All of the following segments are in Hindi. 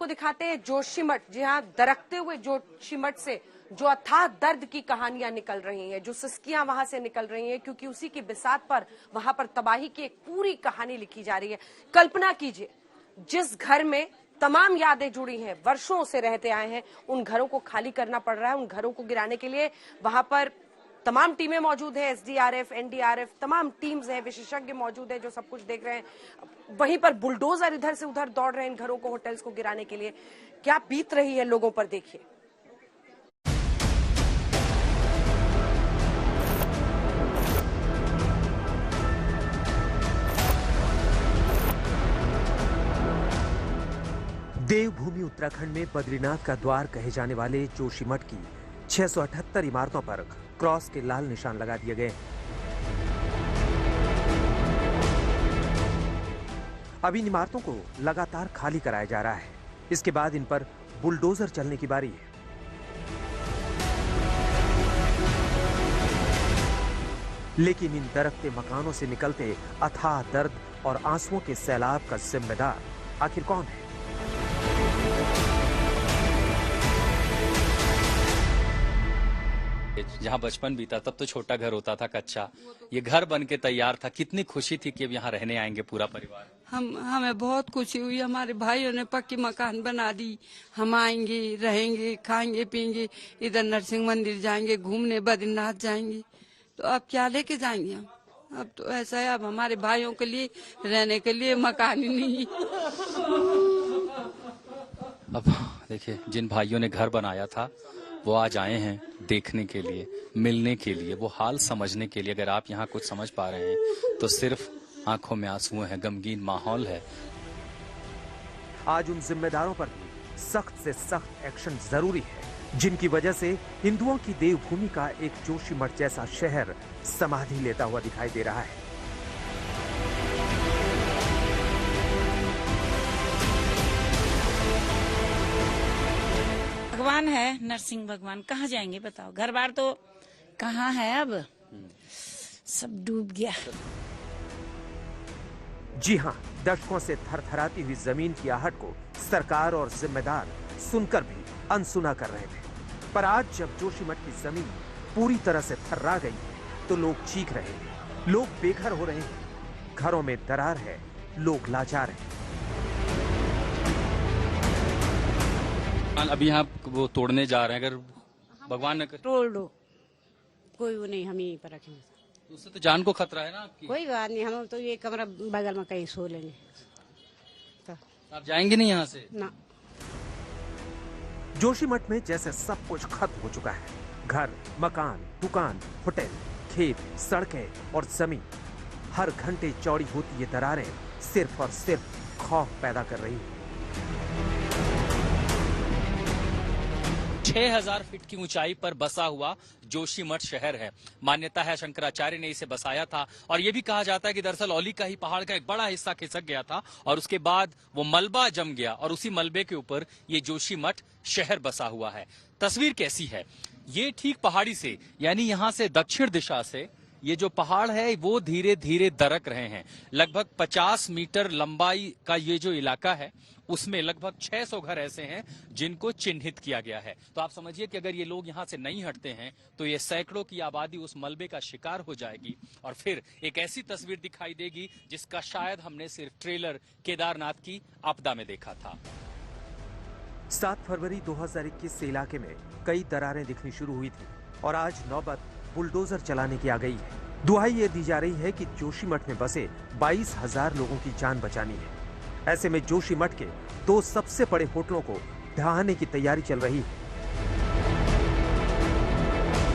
आपको दिखाते हैं जोशीमठ। जी हाँ, दरकते हुए जोशीमठ से जो अथाह दर्द की कहानियां निकल रही हैं, जो सिसकियां वहां से निकल रही हैं, क्योंकि उसी की बिसात पर वहां पर तबाही की एक पूरी कहानी लिखी जा रही है। कल्पना कीजिए, जिस घर में तमाम यादें जुड़ी हैं, वर्षों से रहते आए हैं, उन घरों को खाली करना पड़ रहा है। उन घरों को गिराने के लिए वहां पर तमाम टीमें मौजूद है, एसडीआरएफ, एनडीआरएफ, तमाम टीम्स हैं, विशेषज्ञ मौजूद है जो सब कुछ देख रहे हैं। वहीं पर बुलडोजर इधर से उधर दौड़ रहे हैं इन घरों को, होटल्स को गिराने के लिए। क्या बीत रही है लोगों पर, देखिए। देवभूमि उत्तराखंड में बद्रीनाथ का द्वार कहे जाने वाले जोशीमठ की 678 इमारतों पर क्रॉस के लाल निशान लगा दिए गए। अब इन इमारतों को लगातार खाली कराया जा रहा है। इसके बाद इन पर बुलडोजर चलने की बारी है। लेकिन इन दरकते मकानों से निकलते अथाह दर्द और आंसुओं के सैलाब का जिम्मेदार आखिर कौन है? जहाँ बचपन बीता तब तो छोटा घर होता था, कच्चा। ये घर बन के तैयार था। कितनी खुशी थी कि अब यहाँ रहने आएंगे पूरा परिवार। हमें बहुत खुशी हुई। हमारे भाइयों ने पक्की मकान बना दी। हम आएंगे, रहेंगे, खाएंगे, पिएंगे, इधर नरसिंह मंदिर जाएंगे, घूमने बद्रीनाथ जाएंगे। तो अब क्या लेके जाएंगे हम? अब तो ऐसा है, अब हमारे भाइयों के लिए रहने के लिए मकान ही नहीं। अब देखिए, जिन भाइयों ने घर बनाया था वो आज आए हैं देखने के लिए, मिलने के लिए, वो हाल समझने के लिए। अगर आप यहाँ कुछ समझ पा रहे हैं तो सिर्फ आंखों में आंसू हैं, गमगीन माहौल है। आज उन जिम्मेदारों पर भी सख्त से सख्त एक्शन जरूरी है, जिनकी वजह से हिंदुओं की देवभूमि का एक जोशीमठ जैसा शहर समाधि लेता हुआ दिखाई दे रहा है। भगवान है, नरसिंह भगवान, कहाँ जाएंगे बताओ? घर बार तो कहाँ है, अब सब डूब गया। जी हाँ, दशकों से थरथराती हुई जमीन की आहट को सरकार और जिम्मेदार सुनकर भी अनसुना कर रहे थे। पर आज जब जोशीमठ की जमीन पूरी तरह से थर्रा गई है तो लोग चीख रहे हैं, लोग बेघर हो रहे हैं, घरों में दरार है, लोग लाचार हैं। अभी यहाँ वो तोड़ने जा रहे हैं, अगर भगवान ने तोड़ लो, कोई वो नहीं, हम यहीं पर रखेंगे। उससे तो जान को खतरा है ना आपकी। कोई बात नहीं, हम तो ये कमरा बगल में कहीं सो लेंगे। तो आप जाएंगे नहीं यहाँ से ना। जोशीमठ में जैसे सब कुछ खत्म हो चुका है। घर, मकान, दुकान, होटल, खेत, सड़कें और जमीन। हर घंटे चौड़ी होती ये दरारें सिर्फ और सिर्फ खौफ पैदा कर रही है। 6000 फीट की ऊंचाई पर बसा हुआ जोशीमठ शहर है। मान्यता है शंकराचार्य ने इसे बसाया था, और यह भी कहा जाता है कि दरअसल औली का ही पहाड़ का एक बड़ा हिस्सा खिसक गया था और उसके बाद वो मलबा जम गया और उसी मलबे के ऊपर ये जोशीमठ शहर बसा हुआ है। तस्वीर कैसी है? ये ठीक पहाड़ी से, यानी यहाँ से दक्षिण दिशा से ये जो पहाड़ है वो धीरे धीरे दरक रहे हैं। लगभग 50 मीटर लंबाई का ये जो इलाका है उसमें लगभग 600 घर ऐसे हैं जिनको चिन्हित किया गया है। तो आप समझिए कि अगर ये लोग यहाँ से नहीं हटते हैं तो ये सैकड़ों की आबादी उस मलबे का शिकार हो जाएगी और फिर एक ऐसी तस्वीर दिखाई देगी जिसका शायद हमने सिर्फ ट्रेलर केदारनाथ की आपदा में देखा था। 7 फरवरी 2021 से इलाके में कई दरारें दिखनी शुरू हुई थी और आज नौबत बुलडोजर चलाने की आ गई है। दुहाई ये दी जा रही है कि जोशीमठ में बसे 22,000 लोगों की जान बचानी है। ऐसे में जोशीमठ के 2 सबसे बड़े होटलों को ढहाने की तैयारी चल रही है।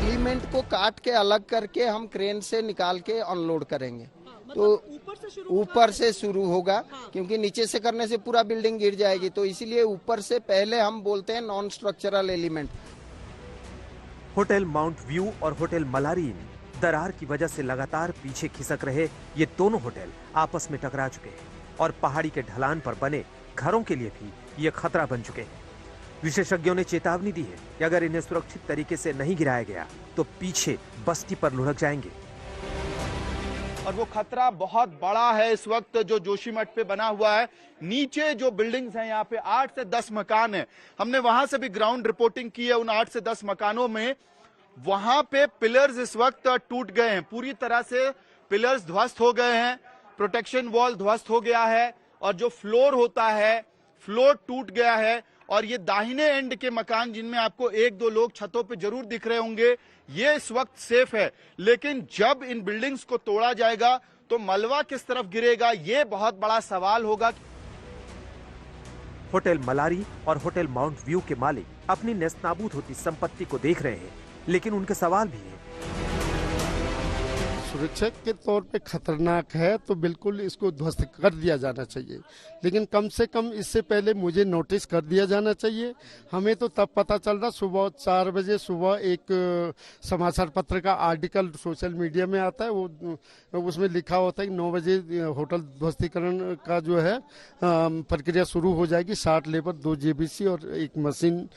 एलिमेंट को काट के अलग करके हम क्रेन से निकाल के अनलोड करेंगे। तो ऊपर से शुरू होगा, क्योंकि नीचे से करने से पूरा बिल्डिंग गिर जाएगी, तो इसीलिए ऊपर से पहले हम बोलते हैं non structural element. Hotel mount view और होटल मलारीन दरार की वजह से लगातार पीछे खिसक रहे ये दोनों होटल आपस में टकरा चुके हैं और पहाड़ी के ढलान पर बने घरों के लिए भी ये खतरा बन चुके हैं। विशेषज्ञों ने चेतावनी दी है कि अगर इन्हें सुरक्षित तरीके से नहीं गिराया गया तो पीछे बस्ती पर लुढ़क जाएंगे। और वो खतरा बहुत बड़ा है इस वक्त जो जोशीमठ पे बना हुआ है। नीचे जो बिल्डिंग्स हैं यहाँ पे 8 से 10 मकान हैं। हमने वहां से भी ग्राउंड रिपोर्टिंग की है। उन 8 से 10 मकानों में वहां पे पिलर्स इस वक्त टूट गए हैं, पूरी तरह से पिलर्स ध्वस्त हो गए हैं, प्रोटेक्शन वॉल ध्वस्त हो गया है और जो फ्लोर होता है फ्लोर टूट गया है। और ये दाहिने एंड के मकान जिनमें आपको 1-2 लोग छतों पे जरूर दिख रहे होंगे, ये इस वक्त सेफ है। लेकिन जब इन बिल्डिंग्स को तोड़ा जाएगा तो मलबा किस तरफ गिरेगा, ये बहुत बड़ा सवाल होगा। होटल मलारी और होटल माउंट व्यू के मालिक अपनी नेस्तनाबूद होती संपत्ति को देख रहे हैं, लेकिन उनके सवाल भी हैं। सुरक्षा के तौर पे खतरनाक है तो बिल्कुल इसको ध्वस्त कर दिया जाना चाहिए, लेकिन कम से कम इससे पहले मुझे नोटिस कर दिया जाना चाहिए। हमें तो तब पता चल रहा सुबह 4 बजे सुबह एक समाचार पत्र का आर्टिकल सोशल मीडिया में आता है, वो उसमें लिखा होता है कि 9 बजे होटल ध्वस्तीकरण का जो है प्रक्रिया शुरू हो जाएगी। 60 लेबर 2 जेबीसी और 1 मशीन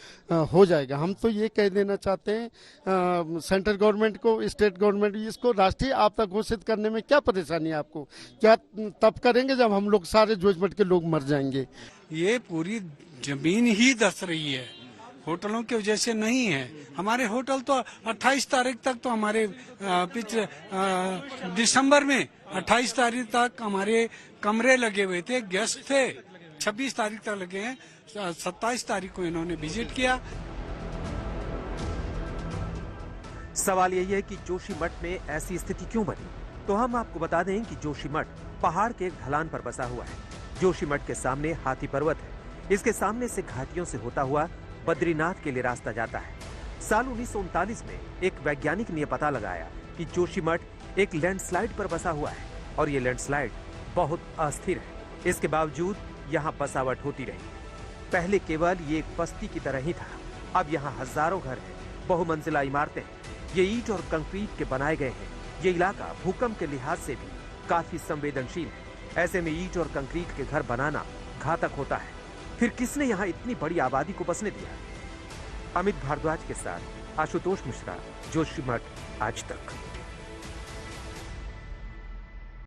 हो जाएगा। हम तो ये कह देना चाहते हैं सेंट्रल गवर्नमेंट को, स्टेट गवर्नमेंट, इसको राष्ट्रीय आपदा घोषित करने में क्या परेशानी है आपको? क्या तब करेंगे जब हम लोग सारे जोशीमठ के लोग मर जाएंगे? ये पूरी जमीन ही धस रही है, होटलों की वजह से नहीं है। हमारे होटल तो 28 तारीख तक तो हमारे पिछले दिसंबर में 28 तारीख तक हमारे कमरे लगे हुए थे, गेस्ट थे। 26 तारीख तक लगे हैं, 27 तारीख को इन्होंने विजिट किया। सवाल यही है कि जोशीमठ में ऐसी स्थिति क्यों बनी? तो हम आपको बता दें कि जोशीमठ पहाड़ के एक ढलान पर बसा हुआ है। जोशीमठ के सामने हाथी पर्वत है। इसके सामने से घाटियों से होता हुआ बद्रीनाथ के लिए रास्ता जाता है। साल 1939 में एक वैज्ञानिक ने पता लगाया कि जोशीमठ एक लैंडस्लाइड पर बसा हुआ है और ये लैंडस्लाइड बहुत अस्थिर है। इसके बावजूद यहाँ बसावट होती रही। पहले केवल ये एक बस्ती की तरह ही था, अब यहाँ हजारों घर हैं, बहुमंजिला इमारतें हैं। ये ईंट और कंक्रीट के बनाए गए हैं। ये इलाका भूकंप के लिहाज से भी काफी संवेदनशील है। ऐसे में ईंट और कंक्रीट के घर बनाना घातक होता है। फिर किसने यहाँ इतनी बड़ी आबादी को बसने दिया? अमित भारद्वाज के साथ आशुतोष मिश्रा, जोशीमठ आज तक।